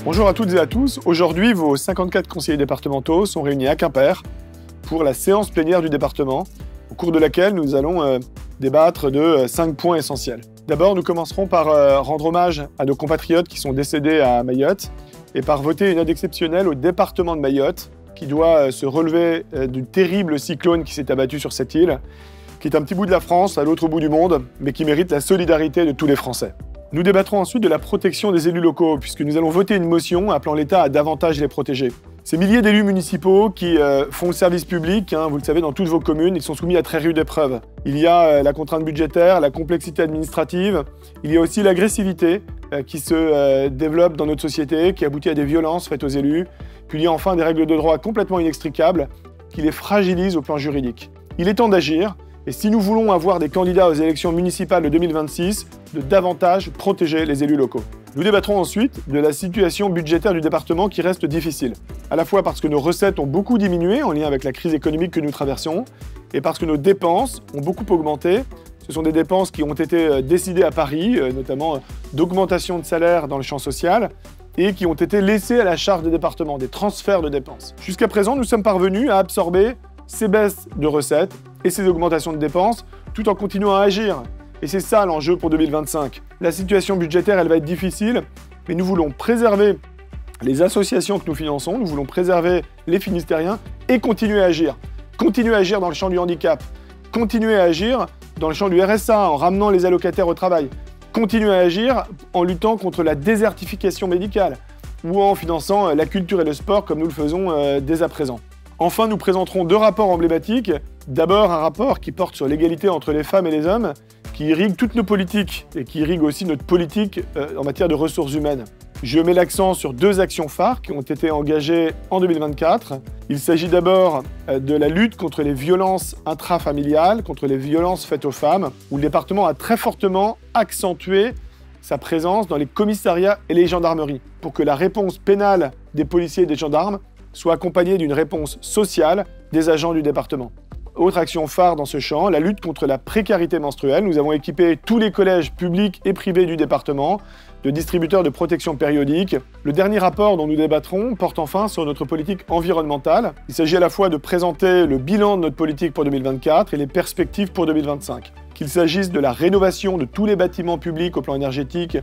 Bonjour à toutes et à tous. Aujourd'hui, vos 54 conseillers départementaux sont réunis à Quimper pour la séance plénière du département, au cours de laquelle nous allons débattre de 5 points essentiels. D'abord, nous commencerons par rendre hommage à nos compatriotes qui sont décédés à Mayotte et par voter une aide exceptionnelle au département de Mayotte qui doit se relever du terrible cyclone qui s'est abattu sur cette île, qui est un petit bout de la France, à l'autre bout du monde, mais qui mérite la solidarité de tous les Français. Nous débattrons ensuite de la protection des élus locaux, puisque nous allons voter une motion appelant l'État à davantage les protéger. Ces milliers d'élus municipaux qui font le service public, vous le savez, dans toutes vos communes, ils sont soumis à très rude épreuve. Il y a la contrainte budgétaire, la complexité administrative, il y a aussi l'agressivité qui se développe dans notre société, qui aboutit à des violences faites aux élus, puis il y a enfin des règles de droit complètement inextricables qui les fragilisent au plan juridique. Il est temps d'agir, et si nous voulons avoir des candidats aux élections municipales de 2026, de davantage protéger les élus locaux. Nous débattrons ensuite de la situation budgétaire du département qui reste difficile, à la fois parce que nos recettes ont beaucoup diminué en lien avec la crise économique que nous traversons, et parce que nos dépenses ont beaucoup augmenté. Ce sont des dépenses qui ont été décidées à Paris, notamment d'augmentation de salaire dans le champ social, et qui ont été laissées à la charge des départements, des transferts de dépenses. Jusqu'à présent, nous sommes parvenus à absorber ces baisses de recettes et ces augmentations de dépenses, tout en continuant à agir. Et c'est ça l'enjeu pour 2025. La situation budgétaire, elle va être difficile, mais nous voulons préserver les associations que nous finançons, nous voulons préserver les Finistériens et continuer à agir. Continuer à agir dans le champ du handicap, continuer à agir dans le champ du RSA en ramenant les allocataires au travail, continuer à agir en luttant contre la désertification médicale ou en finançant la culture et le sport comme nous le faisons dès à présent. Enfin, nous présenterons 2 rapports emblématiques. D'abord, un rapport qui porte sur l'égalité entre les femmes et les hommes, qui irrigue toutes nos politiques et qui irrigue aussi notre politique en matière de ressources humaines. Je mets l'accent sur 2 actions phares qui ont été engagées en 2024. Il s'agit d'abord de la lutte contre les violences intrafamiliales, contre les violences faites aux femmes, où le département a très fortement accentué sa présence dans les commissariats et les gendarmeries, pour que la réponse pénale des policiers et des gendarmes soit accompagnée d'une réponse sociale des agents du département. Autre action phare dans ce champ, la lutte contre la précarité menstruelle. Nous avons équipé tous les collèges publics et privés du département de distributeurs de protection périodique. Le dernier rapport dont nous débattrons porte enfin sur notre politique environnementale. Il s'agit à la fois de présenter le bilan de notre politique pour 2024 et les perspectives pour 2025. Qu'il s'agisse de la rénovation de tous les bâtiments publics au plan énergétique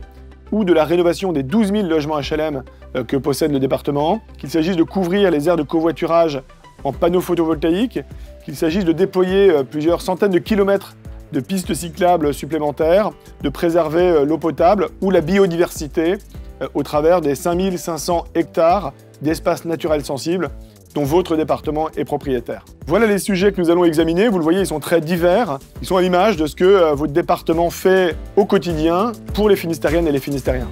ou de la rénovation des 12 000 logements HLM que possède le département, qu'il s'agisse de couvrir les aires de covoiturage en panneaux photovoltaïques, qu'il s'agisse de déployer plusieurs centaines de kilomètres de pistes cyclables supplémentaires, de préserver l'eau potable ou la biodiversité au travers des 5500 hectares d'espaces naturels sensibles dont votre département est propriétaire. Voilà les sujets que nous allons examiner. Vous le voyez, ils sont très divers. Ils sont à l'image de ce que votre département fait au quotidien pour les Finistériennes et les Finistériens.